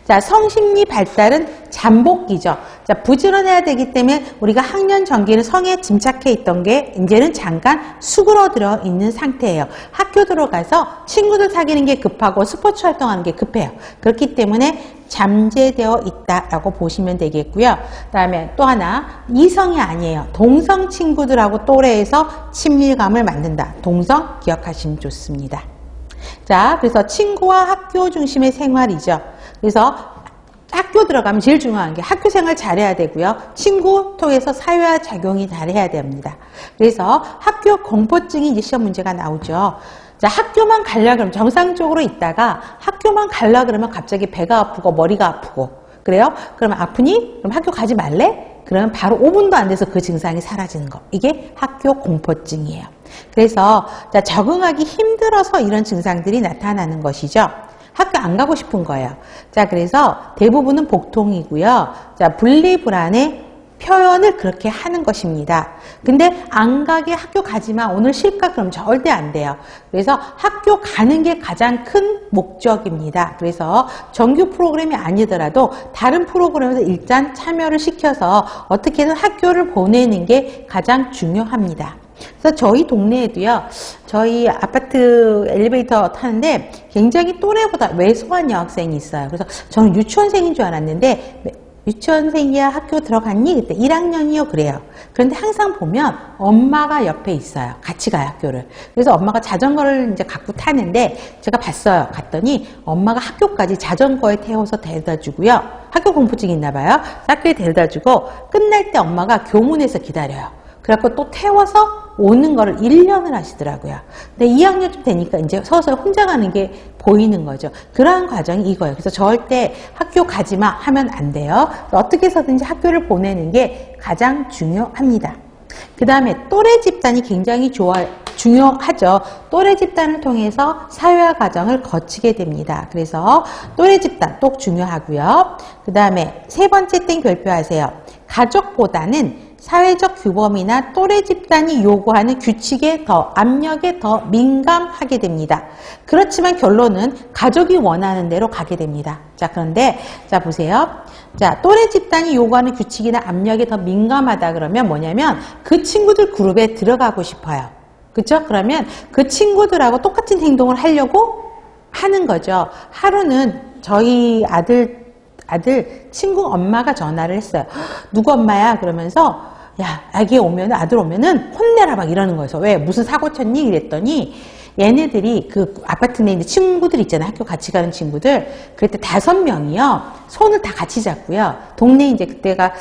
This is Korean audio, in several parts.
자, 성심리 발달은 잠복기죠. 자, 부지런해야 되기 때문에 우리가 학년 전기는 성에 짐작해 있던 게 이제는 잠깐 수그러들어 있는 상태예요. 학교 들어가서 친구들 사귀는 게 급하고 스포츠 활동하는 게 급해요. 그렇기 때문에 잠재되어 있다라고 보시면 되겠고요. 그 다음에 또 하나, 이성이 아니에요. 동성 친구들하고 또래에서 친밀감을 만든다. 동성 기억하시면 좋습니다. 자, 그래서 친구와 학교 중심의 생활이죠. 그래서 학교 들어가면 제일 중요한 게 학교 생활 잘해야 되고요. 친구 통해서 사회화 작용이 잘해야 됩니다. 그래서 학교 공포증이 이제 시험 문제가 나오죠. 자, 학교만 가려고 그러면 정상적으로 있다가 학교만 가려고 그러면 갑자기 배가 아프고 머리가 아프고 그래요? 그러면 아프니? 그럼 학교 가지 말래? 그러면 바로 5분도 안 돼서 그 증상이 사라지는 거. 이게 학교 공포증이에요. 그래서 자, 적응하기 힘들어서 이런 증상들이 나타나는 것이죠. 학교 안 가고 싶은 거예요. 자, 그래서 대부분은 복통이고요. 자, 분리불안의 표현을 그렇게 하는 것입니다. 근데 안 가게 학교 가지마, 오늘 쉴까? 그럼 절대 안 돼요. 그래서 학교 가는 게 가장 큰 목적입니다. 그래서 정규 프로그램이 아니더라도 다른 프로그램에서 일단 참여를 시켜서 어떻게든 학교를 보내는 게 가장 중요합니다. 그래서 저희 동네에도요, 저희 아파트 엘리베이터 타는데 굉장히 또래보다 왜소한 여학생이 있어요. 그래서 저는 유치원생인 줄 알았는데, 유치원생이야 학교 들어갔니? 그때 1학년이요 그래요. 그런데 항상 보면 엄마가 옆에 있어요. 같이 가요, 학교를. 그래서 엄마가 자전거를 이제 갖고 타는데 제가 봤어요. 갔더니 엄마가 학교까지 자전거에 태워서 데려다 주고요. 학교 공포증이 있나 봐요. 학교에 데려다 주고 끝날 때 엄마가 교문에서 기다려요. 그래갖고 또 태워서 오는 거를 1년을 하시더라고요. 근데 2학년쯤 되니까 이제 서서 혼자 가는 게 보이는 거죠. 그러한 과정이 이거예요. 그래서 절대 학교 가지 마 하면 안 돼요. 어떻게 해서든지 학교를 보내는 게 가장 중요합니다. 그 다음에 또래 집단이 굉장히 중요하죠. 또래 집단을 통해서 사회화 과정을 거치게 됩니다. 그래서 또래 집단 또 중요하고요. 그 다음에 세 번째 땡 별표하세요. 가족보다는 사회적 규범이나 또래 집단이 요구하는 규칙에 압력에 더 민감하게 됩니다. 그렇지만 결론은 가족이 원하는 대로 가게 됩니다. 자, 그런데 자 보세요. 자, 또래 집단이 요구하는 규칙이나 압력에 더 민감하다 그러면 뭐냐면 그 친구들 그룹에 들어가고 싶어요. 그렇죠? 그러면 그 친구들하고 똑같은 행동을 하려고 하는 거죠. 하루는 저희 아들 친구 엄마가 전화를 했어요. 누구 엄마야? 그러면서 야, 아기 오면, 아들 오면은 혼내라 막 이러는 거예요. 왜? 무슨 사고 쳤니? 이랬더니 얘네들이 그 아파트 내에 있는 친구들 있잖아요. 학교 같이 가는 친구들. 그때 5명이요. 손을 다 같이 잡고요. 동네에 이제 그때가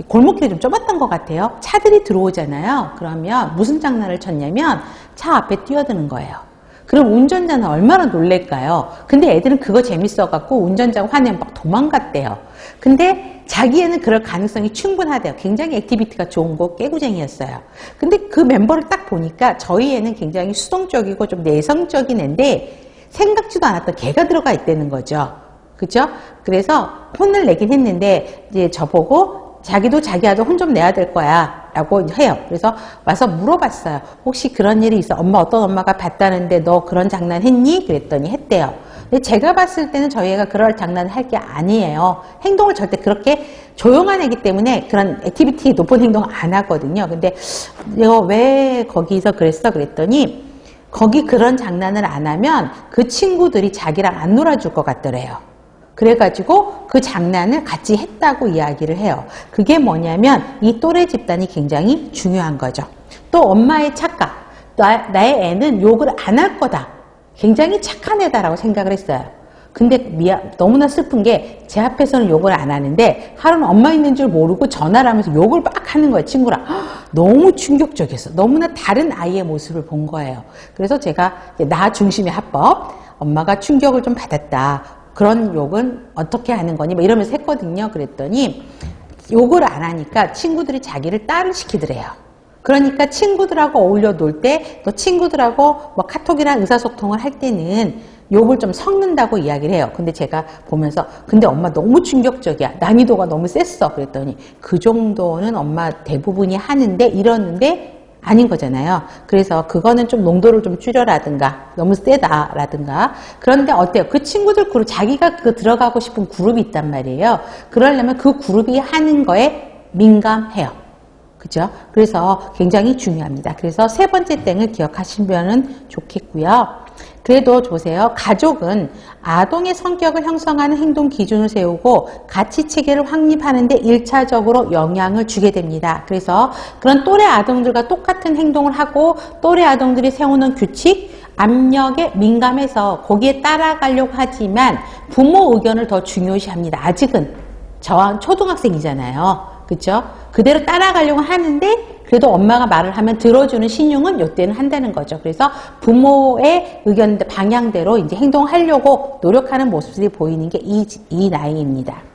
골목길이 좀 좁았던 것 같아요. 차들이 들어오잖아요. 그러면 무슨 장난을 쳤냐면 차 앞에 뛰어드는 거예요. 그럼 운전자는 얼마나 놀랄까요? 근데 애들은 그거 재밌어갖고 운전자가 화내면 막 도망갔대요. 근데 자기애는 그럴 가능성이 충분하대요. 굉장히 액티비티가 좋은 거 깨구쟁이였어요. 근데 그 멤버를 딱 보니까 저희 애는 굉장히 수동적이고 좀 내성적인 애인데 생각지도 않았던 개가 들어가 있다는 거죠. 그죠? 그래서 혼을 내긴 했는데 이제 저보고 자기도 자기 아들 혼 좀 내야 될 거야 라고 해요. 그래서 와서 물어봤어요. 혹시 그런 일이 있어? 어떤 엄마가 봤다는데 너 그런 장난 했니? 그랬더니 했대요. 근데 제가 봤을 때는 저희 애가 그럴 장난을 할 게 아니에요. 행동을 절대 그렇게 조용한 애기 때문에 그런 액티비티 높은 행동 안 하거든요. 근데 내가 왜 거기서 그랬어? 그랬더니 거기 그런 장난을 안 하면 그 친구들이 자기랑 안 놀아줄 것 같더래요. 그래가지고 그 장난을 같이 했다고 이야기를 해요. 그게 뭐냐면 이 또래 집단이 굉장히 중요한 거죠. 또 엄마의 착각. 나의 애는 욕을 안 할 거다. 굉장히 착한 애다라고 생각을 했어요. 근데 너무나 슬픈 게 제 앞에서는 욕을 안 하는데 하루는 엄마 있는 줄 모르고 전화를 하면서 욕을 막 하는 거예요. 친구랑. 너무 충격적이었어. 너무나 다른 아이의 모습을 본 거예요. 그래서 제가 나 중심의 합법. 엄마가 충격을 좀 받았다. 그런 욕은 어떻게 하는 거니? 뭐 이러면서 했거든요. 그랬더니 욕을 안 하니까 친구들이 자기를 딸을 시키더래요. 그러니까 친구들하고 어울려 놀 때 또 친구들하고 뭐 카톡이나 의사소통을 할 때는 욕을 좀 섞는다고 이야기를 해요. 근데 제가 보면서 근데 엄마 너무 충격적이야. 난이도가 너무 셌어. 그랬더니 그 정도는 엄마 대부분이 하는데 이러는데 아닌 거잖아요. 그래서 그거는 좀 농도를 좀 줄여라든가 너무 세다라든가. 그런데 어때요? 그 친구들 그룹, 자기가 그 들어가고 싶은 그룹이 있단 말이에요. 그러려면 그 그룹이 하는 거에 민감해요. 그죠? 그래서 굉장히 중요합니다. 그래서 세 번째 땡을 기억하시면 좋겠고요. 그래도 보세요. 가족은 아동의 성격을 형성하는 행동 기준을 세우고 가치 체계를 확립하는 데 1차적으로 영향을 주게 됩니다. 그래서 그런 또래 아동들과 똑같은 행동을 하고 또래 아동들이 세우는 규칙, 압력에 민감해서 거기에 따라가려고 하지만 부모 의견을 더 중요시합니다. 아직은 저한 초등학생이잖아요. 그죠? 그대로 따라가려고 하는데 그래도 엄마가 말을 하면 들어주는 신용은 이때는 한다는 거죠. 그래서 부모의 의견 방향대로 이제 행동하려고 노력하는 모습들이 보이는 게 이 나이입니다.